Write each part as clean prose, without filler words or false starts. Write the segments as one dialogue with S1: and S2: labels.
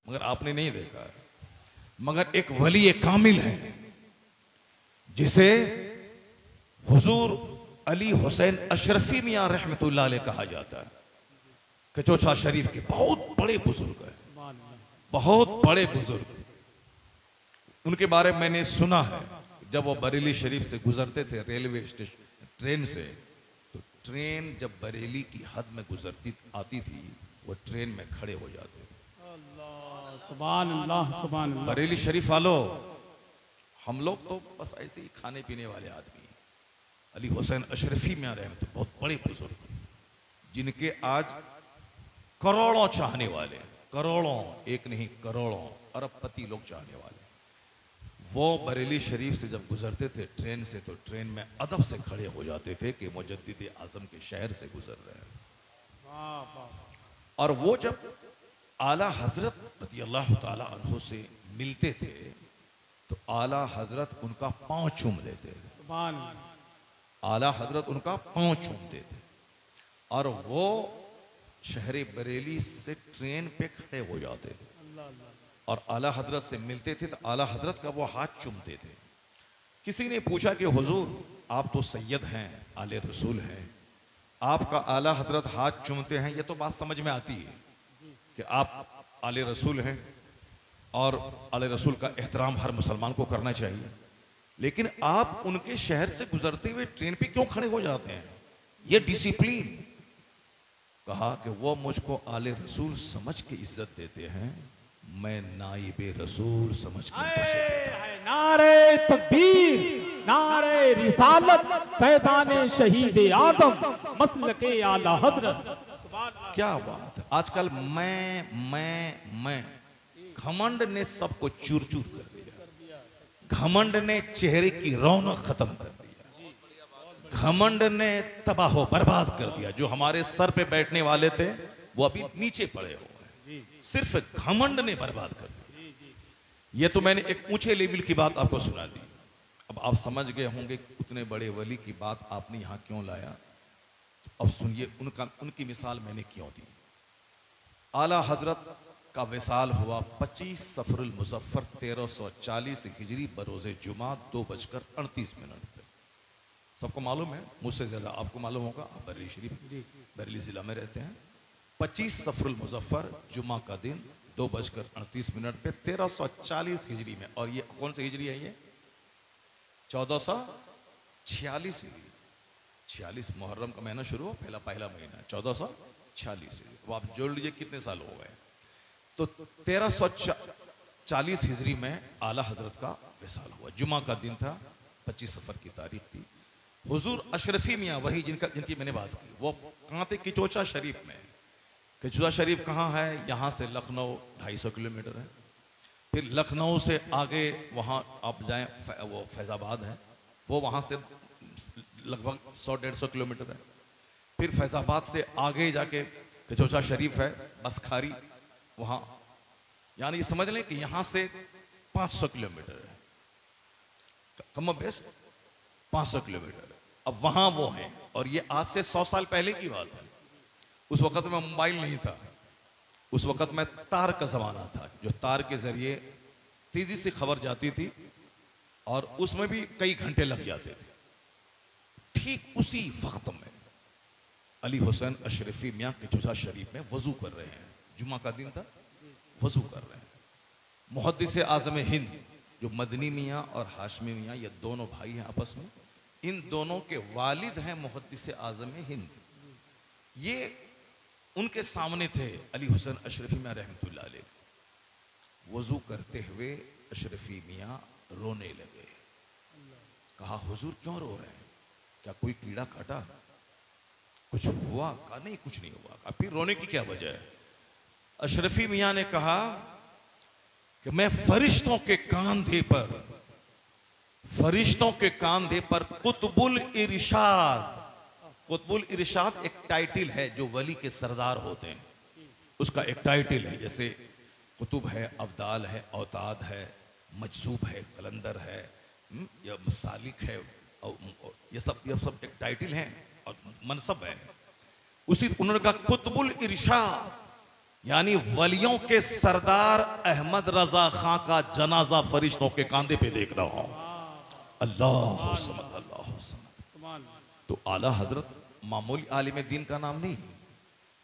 S1: मगर आपने नहीं देखा है। मगर एक वली कामिल है जिसे हुजूर अली हुसैन अशरफी मियां रहमतुल्लाह अलैह कहा जाता है। कचौचा शरीफ के बहुत बड़े बुजुर्ग है, बहुत बड़े बुजुर्ग। उनके बारे में मैंने सुना है, जब वो बरेली शरीफ से गुजरते थे रेलवे स्टेशन ट्रेन से, तो ट्रेन जब बरेली की हद में गुजरती आती थी वो ट्रेन में खड़े हो जाते थे।
S2: सुभान अल्लाह, सुभान अल्लाह।
S1: बरेली शरीफ वालों, हम लोग तो बस ऐसे ही खाने पीने वाले आदमी हैं। अली हुसैन अशरफी में रहमत बहुत बड़े बुजुर्ग जिनके आज करोड़ों चाहने वाले, करोड़ों, एक नहीं करोड़ों अरबपति लोग चाहने वाले, वो बरेली शरीफ से जब गुजरते थे ट्रेन से, तो ट्रेन में अदब से खड़े हो जाते थे कि मुजद्दिद आजम के शहर से गुजर रहे हैं। और वो जब आला हजरत रज़ी अल्लाह ताला अन्हु से मिलते थे तो आला हजरत उनका पांव चूम लेते थे। आला हजरत उनका पांव चूमते थे और वो शहर बरेली से ट्रेन पे खड़े हो जाते थे और आला हजरत से मिलते थे तो आला हजरत का वो हाथ चूमते थे। किसी ने पूछा कि हुजूर आप तो सैयद हैं, आले रसूल हैं, आपका आला हजरत हाथ चूमते हैं, ये तो बात समझ में आती है कि आप आले रसूल हैं और आले रसूल का एहतराम हर मुसलमान को करना चाहिए, लेकिन आप उनके शहर से गुजरते हुए ट्रेन पे क्यों खड़े हो जाते हैं? ये डिसिप्लिन। कहा कि वो मुझको आले रसूल समझ के इज्जत देते हैं, मैं नाइबे रसूल समझ के उनको इज्जत देता हूं।
S2: नारे तकबीर, नारे रिसालत, फैज़ाने शहीद आदम, मसलके आला हजरत।
S1: क्या बात है। आजकल मैं घमंड ने सबको चूर चूर कर दिया। घमंड ने चेहरे की रौनक खत्म कर दिया। घमंड ने तबाह बर्बाद कर दिया। जो हमारे सर पे बैठने वाले थे वो अभी नीचे पड़े हो गए, सिर्फ घमंड ने बर्बाद कर दिया। ये तो मैंने एक ऊंचे लेवल की बात आपको सुना दी। अब आप समझ गए होंगे उतने बड़े वली की बात आपने यहां क्यों लाया। अब सुनिए उनकी मिसाल मैंने क्यों दी। आला हजरत का विसाल हुआ 25 सफरुल मुज़फ्फर 1340 हिजरी बरोज़े जुमा 2:38 पे। सबको मालूम है, मुझसे ज्यादा आपको मालूम होगा, आप बरेली शरीफ बरेली जिला में रहते हैं। 25 सफरुल मुज़फ्फर जुमा का दिन 2:38 पे 1340 हिजरी में। और ये कौन सी हिजरी है? ये 1446 हिजरी। 46 मुहर्रम का महीना शुरू हो, पहला महीना 1446। तो आप जोड़ लीजिए कितने साल हो गए। तो 1340 हिजरी में आला हजरत का विसाल हुआ। जुमा का दिन था, 25 सफर की तारीख थी। हुजूर अशरफी मियाँ, वही जिनकी मैंने बात की, वो कहाँ थे? किचौचा शरीफ में। किचौचा शरीफ कहाँ है? यहाँ से लखनऊ 250 किलोमीटर है। फिर लखनऊ से आगे वहाँ आप जाएं, वो फैज़ाबाद है, वो वहाँ से लगभग 100-150 किलोमीटर है। फिर फैज़ाबाद से आगे जाके किचौचा शरीफ है, बसखारी, वहाँ यानी समझ लें कि यहाँ से 500 किलोमीटर है, कम बेस 500 किलोमीटर है। अब वहाँ वो हैं, और ये आज से 100 साल पहले की बात है। उस वक़्त में मोबाइल नहीं था, उस वक़्त में तार का ज़माना था, जो तार के ज़रिए तेज़ी से खबर जाती थी और उसमें भी कई घंटे लग जाते थे। ठीक उसी वक्त में अली हुसैन अशरफी मियाँ किचौचा शरीफ में वजू कर रहे हैं। जुमा का दिन था, वजू कर रहे हैं। मुहद्दिस आज़म हिंद जो मदनी मियाँ और हाशमी मियाँ, ये दोनों भाई हैं आपस में, इन दोनों के वालिद हैं मुहद्दिस आज़म हिंद। ये उनके सामने थे अली हुसैन अशरफी मियाँ रहमतुल्लाह अलैह। वजू करते हुए अशरफी मियाँ रोने लगे। कहा हुजूर क्यों रो रहे हैं? क्या कोई कीड़ा काटा? कुछ हुआ? कहा नहीं, कुछ नहीं हुआ। अब फिर रोने की क्या वजह है? अशरफी मियाँ ने कहा कि मैं फरिश्तों के कांधे पर कुतुबुल इरशाद, कुतुबुल इरशाद एक टाइटल है जो वली के सरदार होते हैं, उसका एक टाइटल है। जैसे कुतुब है, अब्दाल है, औताद है, मजसूब है, कलंदर है, या मसालिक है, और ये सब एक टाइटल है और मनसब है। उसी उन्होंने कहा कुतुबुल इरशाद, यानी वलियों के सरदार अहमद रजा खां का जनाजा फरिश्तों के कांधे पे देख रहा हूं। अल्लाह समद, अल्लाह समद।
S2: सुभान अल्लाह।
S1: तो आला हजरत मामूली आलिम दीन का नाम नहीं,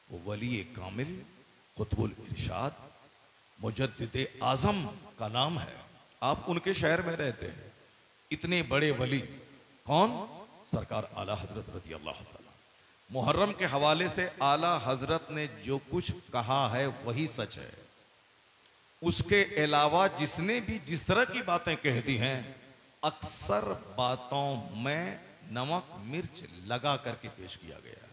S1: वो वली कामिल कुतुबुल इरशाद मुजद्दिद आजम का नाम है। आप उनके शहर में रहते हैं, इतने बड़े वली कौन? सरकार आला हजरत रज़ी अल्लाह ताला। मुहर्रम के हवाले से आला हजरत ने जो कुछ कहा है वही सच है। उसके अलावा जिसने भी जिस तरह की बातें कह दी हैं, अक्सर बातों में नमक मिर्च लगा करके पेश किया गया है।